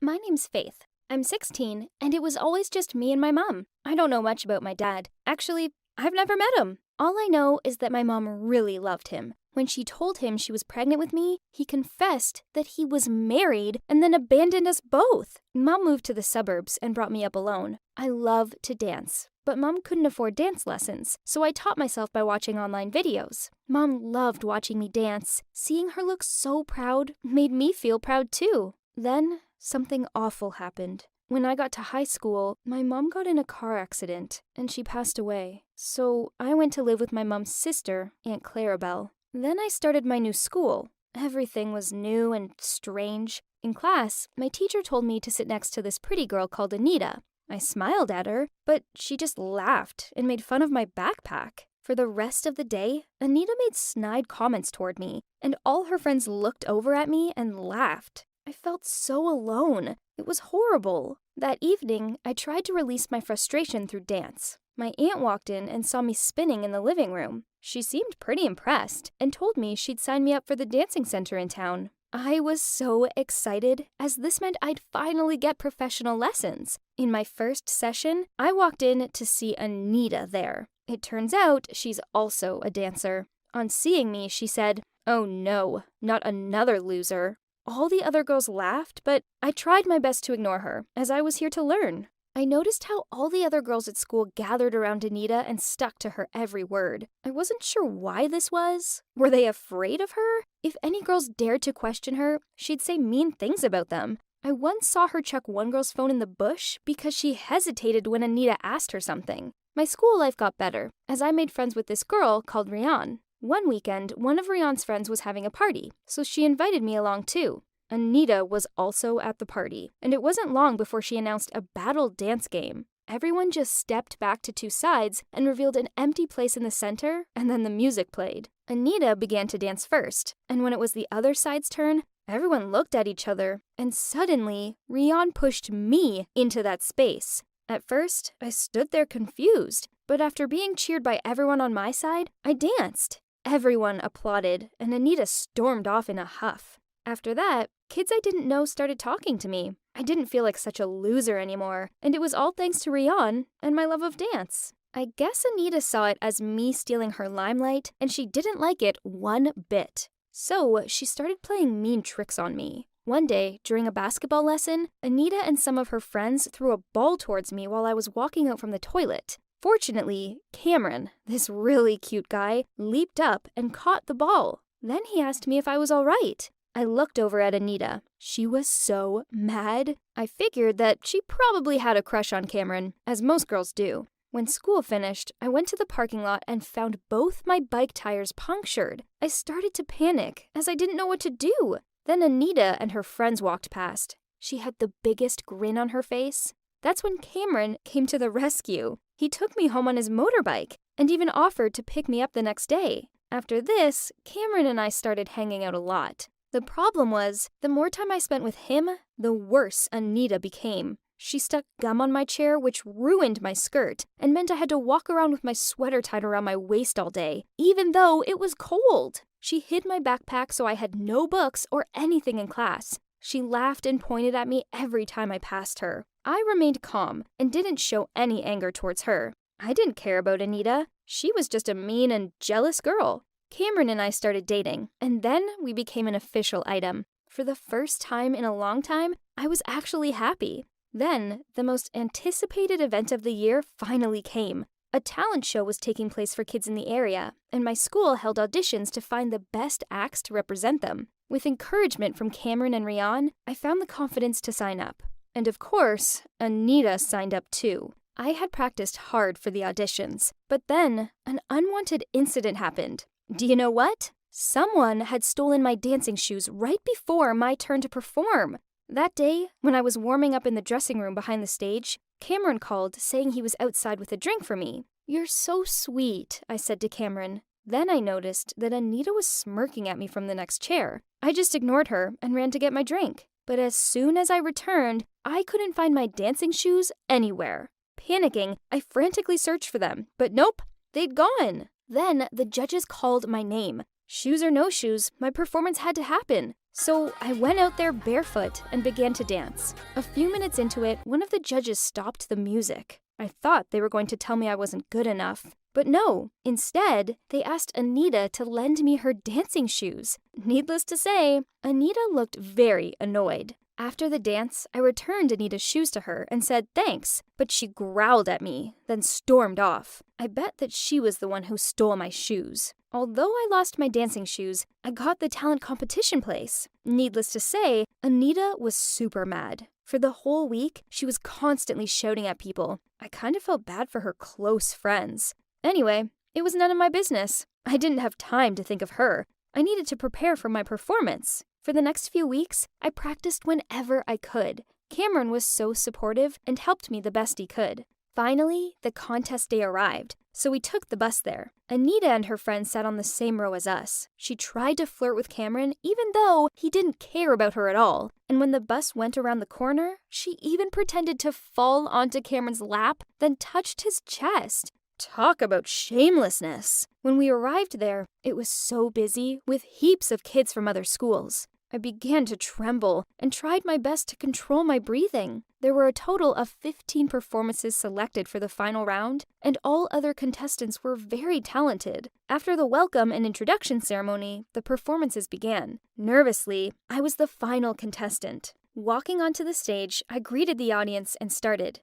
My name's Faith. I'm 16, and it was always just me and my mom. I don't know much about my dad. Actually, I've never met him. All I know is that my mom really loved him. When she told him she was pregnant with me, he confessed that he was married and then abandoned us both. Mom moved to the suburbs and brought me up alone. I love to dance, but Mom couldn't afford dance lessons, so I taught myself by watching online videos. Mom loved watching me dance. Seeing her look so proud made me feel proud too. Then, something awful happened. When I got to high school, my mom got in a car accident, and she passed away. So I went to live with my mom's sister, Aunt Clarabelle. Then I started my new school. Everything was new and strange. In class, my teacher told me to sit next to this pretty girl called Anita. I smiled at her, but she just laughed and made fun of my backpack. For the rest of the day, Anita made snide comments toward me, and all her friends looked over at me and laughed. I felt so alone. It was horrible. That evening, I tried to release my frustration through dance. My aunt walked in and saw me spinning in the living room. She seemed pretty impressed and told me she'd sign me up for the dancing center in town. I was so excited, as this meant I'd finally get professional lessons. In my first session, I walked in to see Anita there. It turns out she's also a dancer. On seeing me, she said, "Oh no, not another loser." All the other girls laughed, but I tried my best to ignore her, as I was here to learn. I noticed how all the other girls at school gathered around Anita and stuck to her every word. I wasn't sure why this was. Were they afraid of her? If any girls dared to question her, she'd say mean things about them. I once saw her chuck one girl's phone in the bush because she hesitated when Anita asked her something. My school life got better, as I made friends with this girl called Rian. One weekend, one of Rian's friends was having a party, so she invited me along too. Anita was also at the party, and it wasn't long before she announced a battle dance game. Everyone just stepped back to two sides and revealed an empty place in the center, and then the music played. Anita began to dance first, and when it was the other side's turn, everyone looked at each other, and suddenly, Rian pushed me into that space. At first, I stood there confused, but after being cheered by everyone on my side, I danced. Everyone applauded, and Anita stormed off in a huff. After that, kids I didn't know started talking to me. I didn't feel like such a loser anymore, and it was all thanks to Rian and my love of dance. I guess Anita saw it as me stealing her limelight, and she didn't like it one bit. So she started playing mean tricks on me. One day, during a basketball lesson, Anita and some of her friends threw a ball towards me while I was walking out from the toilet. Fortunately, Cameron, this really cute guy, leaped up and caught the ball. Then he asked me if I was all right. I looked over at Anita. She was so mad. I figured that she probably had a crush on Cameron, as most girls do. When school finished, I went to the parking lot and found both my bike tires punctured. I started to panic, as I didn't know what to do. Then Anita and her friends walked past. She had the biggest grin on her face. That's when Cameron came to the rescue. He took me home on his motorbike, and even offered to pick me up the next day. After this, Cameron and I started hanging out a lot. The problem was, the more time I spent with him, the worse Anita became. She stuck gum on my chair, which ruined my skirt, and meant I had to walk around with my sweater tied around my waist all day, even though it was cold. She hid my backpack so I had no books or anything in class. She laughed and pointed at me every time I passed her. I remained calm and didn't show any anger towards her. I didn't care about Anita. She was just a mean and jealous girl. Cameron and I started dating, and then we became an official item. For the first time in a long time, I was actually happy. Then, the most anticipated event of the year finally came. A talent show was taking place for kids in the area, and my school held auditions to find the best acts to represent them. With encouragement from Cameron and Rian, I found the confidence to sign up. And of course, Anita signed up too. I had practiced hard for the auditions, but then an unwanted incident happened. Do you know what? Someone had stolen my dancing shoes right before my turn to perform. That day, when I was warming up in the dressing room behind the stage, Cameron called, saying he was outside with a drink for me. "You're so sweet," I said to Cameron. Then I noticed that Anita was smirking at me from the next chair. I just ignored her and ran to get my drink. But as soon as I returned, I couldn't find my dancing shoes anywhere. Panicking, I frantically searched for them, but nope, they'd gone. Then the judges called my name. Shoes or no shoes, my performance had to happen. So I went out there barefoot and began to dance. A few minutes into it, one of the judges stopped the music. I thought they were going to tell me I wasn't good enough. But no, instead, they asked Anita to lend me her dancing shoes. Needless to say, Anita looked very annoyed. After the dance, I returned Anita's shoes to her and said thanks, but she growled at me, then stormed off. I bet that she was the one who stole my shoes. Although I lost my dancing shoes, I got the talent competition place. Needless to say, Anita was super mad. For the whole week, she was constantly shouting at people. I kind of felt bad for her close friends. Anyway, it was none of my business. I didn't have time to think of her. I needed to prepare for my performance. For the next few weeks, I practiced whenever I could. Cameron was so supportive and helped me the best he could. Finally, the contest day arrived, so we took the bus there. Anita and her friends sat on the same row as us. She tried to flirt with Cameron even though he didn't care about her at all. And when the bus went around the corner, she even pretended to fall onto Cameron's lap, then touched his chest. Talk about shamelessness. When we arrived there, it was so busy with heaps of kids from other schools. I began to tremble and tried my best to control my breathing. There were a total of 15 performances selected for the final round, and all other contestants were very talented. After the welcome and introduction ceremony, the performances began. Nervously, I was the final contestant. Walking onto the stage, I greeted the audience and started.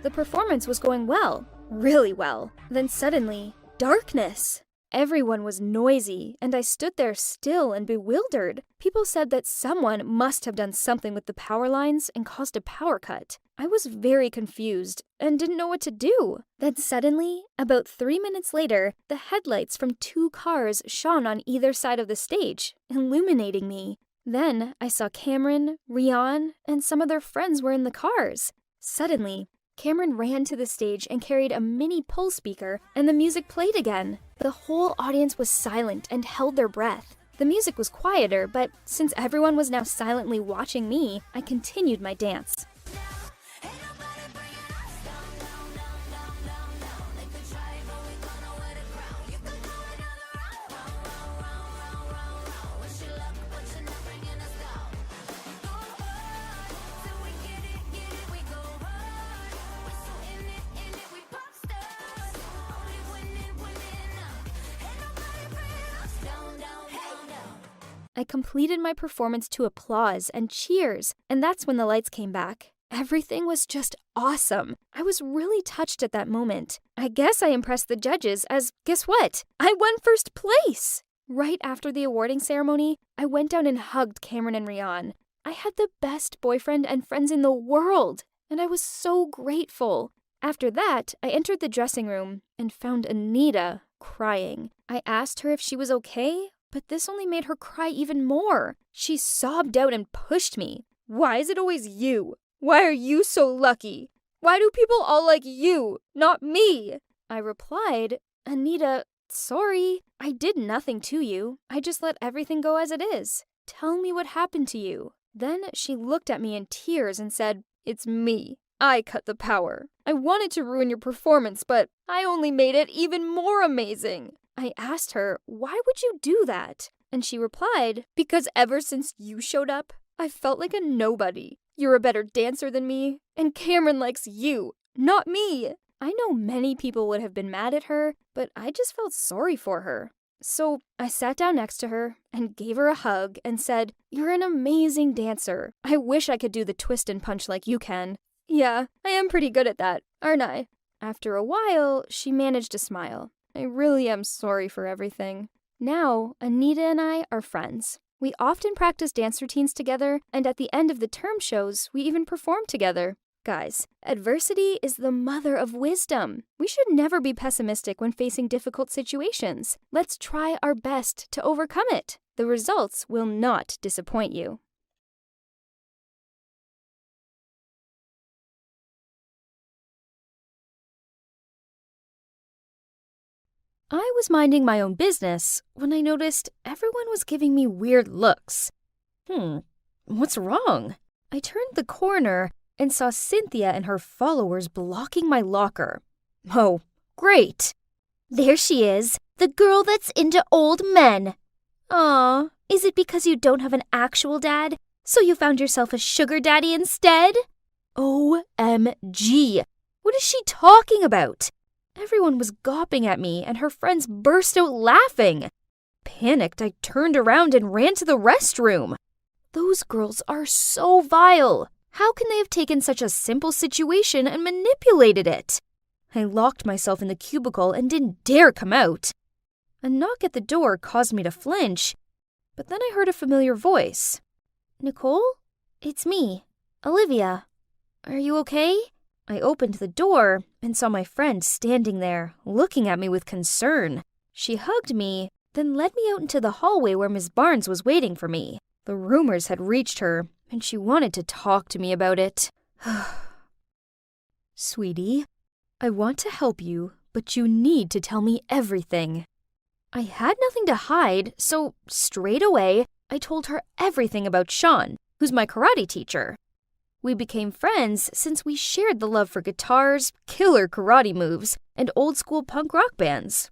The performance was going well, really well. Then suddenly, darkness. Everyone was noisy, and I stood there still and bewildered. People said that someone must have done something with the power lines and caused a power cut. I was very confused and didn't know what to do. Then suddenly, about 3 minutes later, the headlights from 2 cars shone on either side of the stage, illuminating me. Then I saw Cameron, Rian, and some of their friends were in the cars. Suddenly, Cameron ran to the stage and carried a mini pull speaker, and the music played again. The whole audience was silent and held their breath. The music was quieter, but since everyone was now silently watching me, I continued my dance. I completed my performance to applause and cheers, and that's when the lights came back. Everything was just awesome. I was really touched at that moment. I guess I impressed the judges as, guess what? I won first place! Right after the awarding ceremony, I went down and hugged Cameron and Rian. I had the best boyfriend and friends in the world, and I was so grateful. After that, I entered the dressing room and found Anita crying. I asked her if she was okay, but this only made her cry even more. She sobbed out and pushed me. Why is it always you? Why are you so lucky? Why do people all like you, not me? I replied, Anita, sorry. I did nothing to you. I just let everything go as it is. Tell me what happened to you. Then she looked at me in tears and said, it's me. I cut the power. I wanted to ruin your performance, but I only made it even more amazing. I asked her, why would you do that? And she replied, because ever since you showed up, I felt like a nobody. You're a better dancer than me, and Cameron likes you, not me. I know many people would have been mad at her, but I just felt sorry for her. So I sat down next to her and gave her a hug and said, you're an amazing dancer. I wish I could do the twist and punch like you can. Yeah, I am pretty good at that, aren't I? After a while, she managed to smile. I really am sorry for everything. Now, Anita and I are friends. We often practice dance routines together, and at the end of the term shows, we even perform together. Guys, adversity is the mother of wisdom. We should never be pessimistic when facing difficult situations. Let's try our best to overcome it. The results will not disappoint you. I was minding my own business when I noticed everyone was giving me weird looks. What's wrong? I turned the corner and saw Cynthia and her followers blocking my locker. Oh, great! There she is, the girl that's into old men. Aw, Is it because you don't have an actual dad, so you found yourself a sugar daddy instead? OMG! What is she talking about? Everyone was gawping at me, and her friends burst out laughing. Panicked, I turned around and ran to the restroom. Those girls are so vile. How can they have taken such a simple situation and manipulated it? I locked myself in the cubicle and didn't dare come out. A knock at the door caused me to flinch, but then I heard a familiar voice. Nicole? It's me, Olivia. Are you okay? I opened the door and saw my friend standing there, looking at me with concern. She hugged me, then led me out into the hallway where Miss Barnes was waiting for me. The rumors had reached her, and she wanted to talk to me about it. Sweetie, I want to help you, but you need to tell me everything. I had nothing to hide, so straight away, I told her everything about Sean, who's my karate teacher. We became friends since we shared the love for guitars, killer karate moves, and old-school punk rock bands.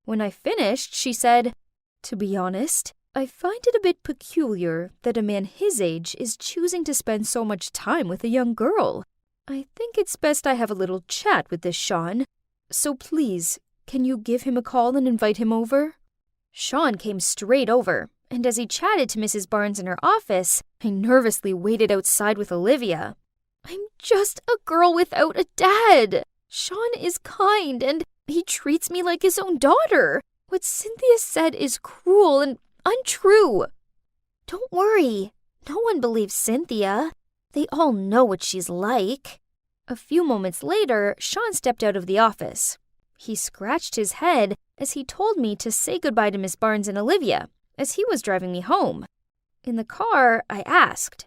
When I finished, she said, "To be honest, I find it a bit peculiar that a man his age is choosing to spend so much time with a young girl. I think it's best I have a little chat with this Sean. So please, can you give him a call and invite him over?" Sean came straight over, and as he chatted to Mrs. Barnes in her office, I nervously waited outside with Olivia. I'm just a girl without a dad. Sean is kind, and he treats me like his own daughter. What Cynthia said is cruel and untrue. Don't worry. No one believes Cynthia. They all know what she's like. A few moments later, Sean stepped out of the office. He scratched his head as he told me to say goodbye to Miss Barnes and Olivia, as he was driving me home. In the car, I asked,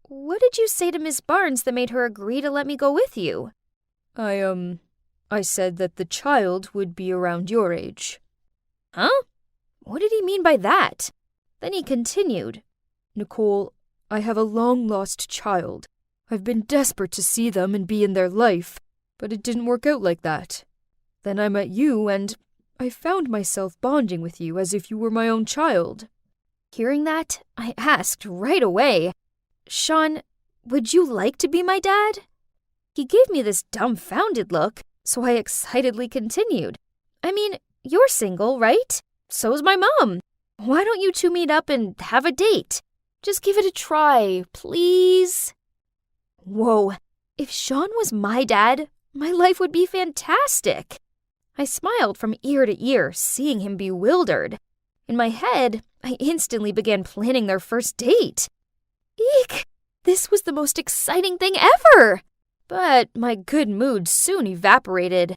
"What did you say to Miss Barnes that made her agree to let me go with you?" I said that the child would be around your age. Huh? What did he mean by that? Then he continued, "Nicole, I have a long-lost child. I've been desperate to see them and be in their life, but it didn't work out like that. Then I met you, and I found myself bonding with you as if you were my own child." Hearing that, I asked right away, "Sean, would you like to be my dad?" He gave me this dumbfounded look, so I excitedly continued. "I mean, you're single, right? So's my mom. Why don't you two meet up and have a date? Just give it a try, please." Whoa, if Sean was my dad, my life would be fantastic. I smiled from ear to ear, seeing him bewildered. In my head, I instantly began planning their first date. Eek! This was the most exciting thing ever! But my good mood soon evaporated,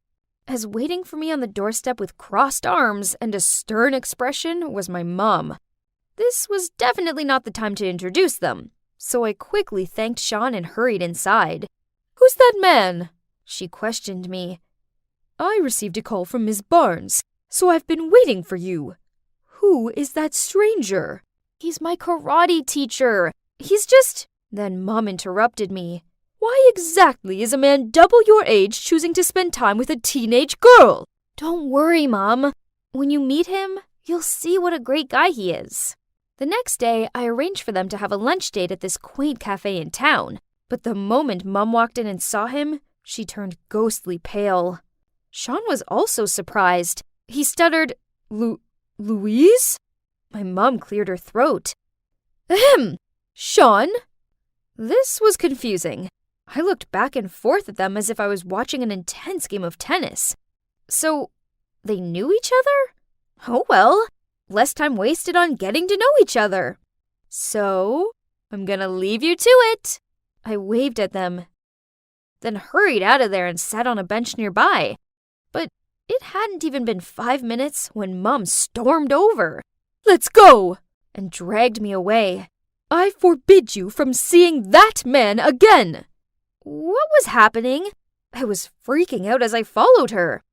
as waiting for me on the doorstep with crossed arms and a stern expression was my mom. This was definitely not the time to introduce them, so I quickly thanked Sean and hurried inside. "Who's that man?" she questioned me. "I received a call from Miss Barnes, so I've been waiting for you. Who is that stranger?" "He's my karate teacher. He's just—" Then Mom interrupted me. "Why exactly is a man double your age choosing to spend time with a teenage girl?" "Don't worry, Mom. When you meet him, you'll see what a great guy he is." The next day, I arranged for them to have a lunch date at this quaint cafe in town. But the moment Mom walked in and saw him, she turned ghostly pale. Sean was also surprised. He stuttered, Louise? My mom cleared her throat. Ahem! Sean? This was confusing. I looked back and forth at them as if I was watching an intense game of tennis. So, they knew each other? Oh well, less time wasted on getting to know each other. So, I'm gonna leave you to it. I waved at them, then hurried out of there and sat on a bench nearby. But it hadn't even been 5 minutes when Mom stormed over. "Let's go!" and dragged me away. "I forbid you from seeing that man again!" What was happening? I was freaking out as I followed her.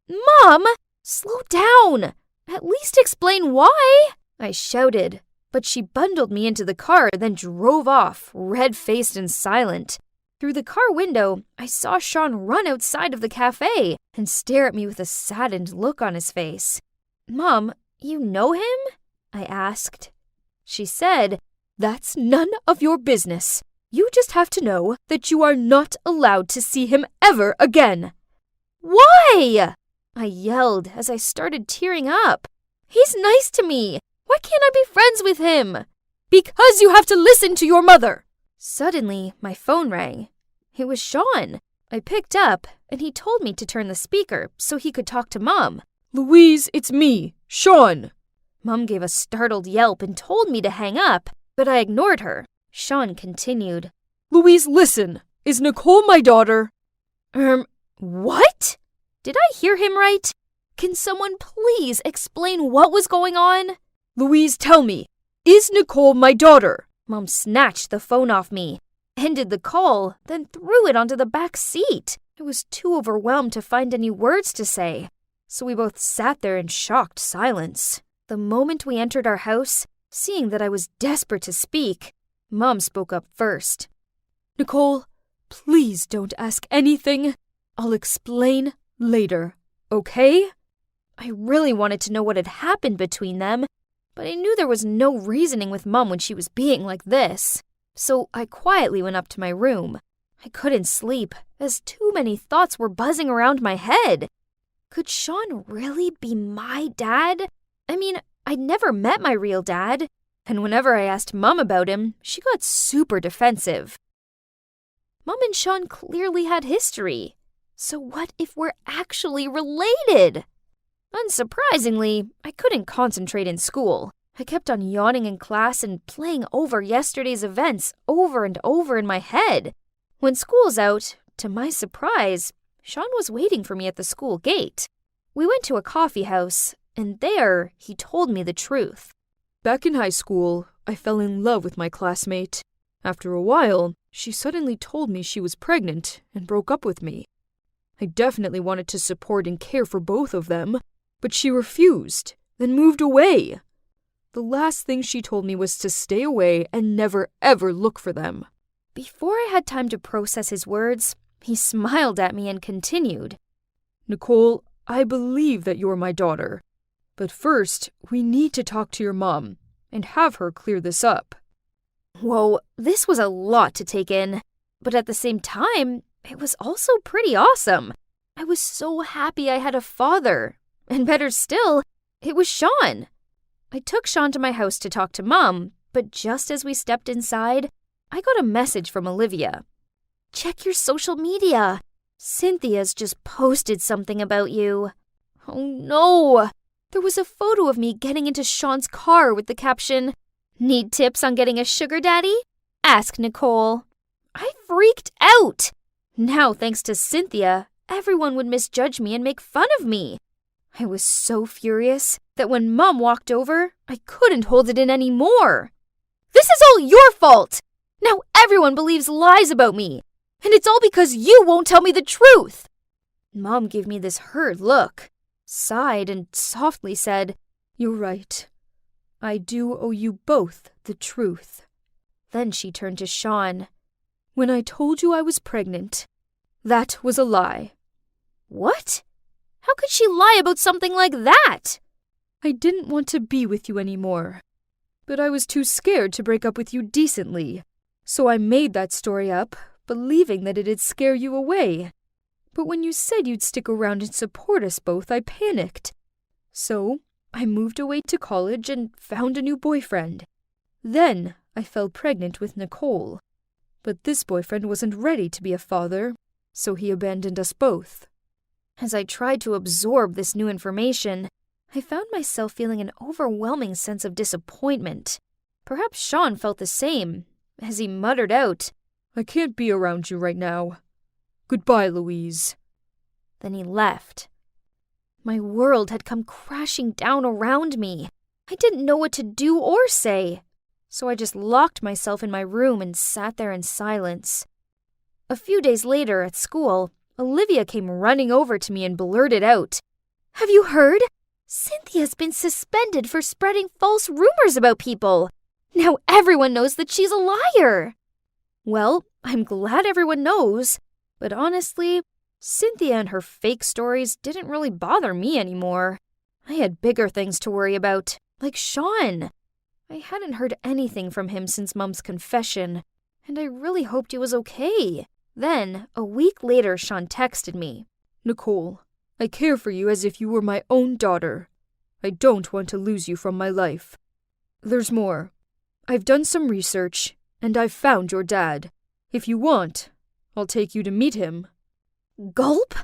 "Mom, slow down! At least explain why!" I shouted, but she bundled me into the car, then drove off, red-faced and silent. Through the car window, I saw Sean run outside of the cafe and stare at me with a saddened look on his face. "Mom, you know him?" I asked. She said, "That's none of your business. You just have to know that you are not allowed to see him ever again." "Why?" I yelled as I started tearing up. "He's nice to me. Why can't I be friends with him?" "Because you have to listen to your mother." Suddenly, my phone rang. It was Sean. I picked up, and he told me to turn the speaker so he could talk to Mom. "Louise, it's me, Sean." Mom gave a startled yelp and told me to hang up, but I ignored her. Sean continued. "Louise, listen. Is Nicole my daughter?" What? Did I hear him right? Can someone please explain what was going on? "Louise, tell me. Is Nicole my daughter?" Mom snatched the phone off me, ended the call, then threw it onto the back seat. I was too overwhelmed to find any words to say, so we both sat there in shocked silence. The moment we entered our house, seeing that I was desperate to speak, Mom spoke up first. "Nicole, please don't ask anything. I'll explain later, okay?" I really wanted to know what had happened between them, but I knew there was no reasoning with Mom when she was being like this. So I quietly went up to my room. I couldn't sleep, as too many thoughts were buzzing around my head. Could Sean really be my dad? I mean, I'd never met my real dad, and whenever I asked Mom about him, she got super defensive. Mom and Sean clearly had history. So what if we're actually related? Unsurprisingly, I couldn't concentrate in school. I kept on yawning in class and playing over yesterday's events over and over in my head. When school's out, to my surprise, Sean was waiting for me at the school gate. We went to a coffee house, and there he told me the truth. "Back in high school, I fell in love with my classmate. After a while, she suddenly told me she was pregnant and broke up with me. I definitely wanted to support and care for both of them, but she refused, then moved away. The last thing she told me was to stay away and never ever look for them." Before I had time to process his words, he smiled at me and continued. "Nicole, I believe that you're my daughter. But first, we need to talk to your mom and have her clear this up." Whoa, this was a lot to take in. But at the same time, it was also pretty awesome. I was so happy I had a father. And better still, it was Sean. I took Sean to my house to talk to Mom, but just as we stepped inside, I got a message from Olivia. "Check your social media. Cynthia's just posted something about you." Oh no! There was a photo of me getting into Sean's car with the caption, "Need tips on getting a sugar daddy? Ask Nicole." I freaked out. Now, thanks to Cynthia, everyone would misjudge me and make fun of me. I was so furious that when Mom walked over, I couldn't hold it in anymore. "This is all your fault! Now everyone believes lies about me, and it's all because you won't tell me the truth." Mom gave me this hurt look, sighed, and softly said, "You're right. I do owe you both the truth." Then she turned to Sean. "When I told you I was pregnant, that was a lie." What? How could she lie about something like that? "I didn't want to be with you anymore, but I was too scared to break up with you decently. So I made that story up, believing that it'd scare you away. But when you said you'd stick around and support us both, I panicked. So I moved away to college and found a new boyfriend. Then I fell pregnant with Nicole. But this boyfriend wasn't ready to be a father, so he abandoned us both." As I tried to absorb this new information, I found myself feeling an overwhelming sense of disappointment. Perhaps Sean felt the same, as he muttered out, "I can't be around you right now. Goodbye, Louise." Then he left. My world had come crashing down around me. I didn't know what to do or say, so I just locked myself in my room and sat there in silence. A few days later at school, Olivia came running over to me and blurted out, "Have you heard? Cynthia's been suspended for spreading false rumors about people. Now everyone knows that she's a liar." Well, I'm glad everyone knows, but honestly, Cynthia and her fake stories didn't really bother me anymore. I had bigger things to worry about, like Sean. I hadn't heard anything from him since Mum's confession, and I really hoped he was okay. Then, a week later, Sean texted me. Nicole, I care for you as if you were my own daughter. I don't want to lose you from my life. There's more. I've done some research, and I've found your dad. If you want, I'll take you to meet him. Gulp!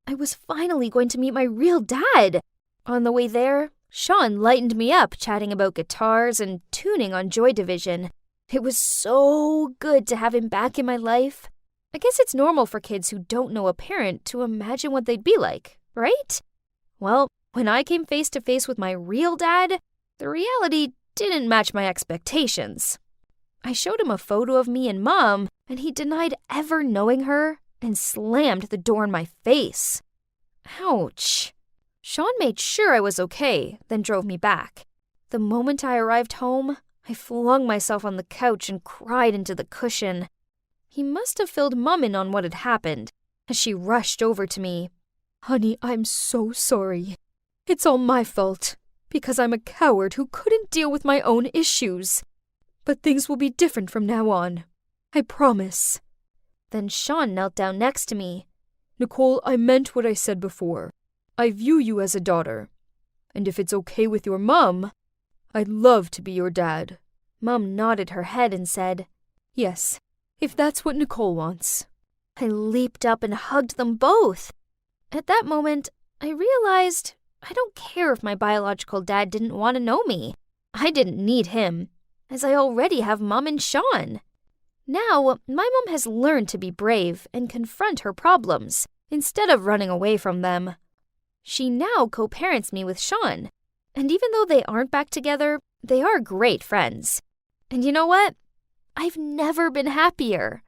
I was finally going to meet my real dad. On the way there, Sean lightened me up chatting about guitars and tuning on Joy Division. It was so good to have him back in my life. I guess it's normal for kids who don't know a parent to imagine what they'd be like, right? Well, when I came face to face with my real dad, the reality didn't match my expectations. I showed him a photo of me and Mom, and he denied ever knowing her and slammed the door in my face. Ouch. Sean made sure I was okay, then drove me back. The moment I arrived home, I flung myself on the couch and cried into the cushion. He must have filled Mum in on what had happened, as she rushed over to me. Honey, I'm so sorry. It's all my fault, because I'm a coward who couldn't deal with my own issues. But things will be different from now on. I promise. Then Sean knelt down next to me. Nicole, I meant what I said before. I view you as a daughter. And if it's okay with your mom, I'd love to be your dad. Mum nodded her head and said, Yes, if that's what Nicole wants. I leaped up and hugged them both. At that moment, I realized I don't care if my biological dad didn't want to know me. I didn't need him, as I already have Mum and Sean. Now, my mom has learned to be brave and confront her problems, instead of running away from them. She now co-parents me with Sean, and even though they aren't back together, they are great friends. And you know what? I've never been happier.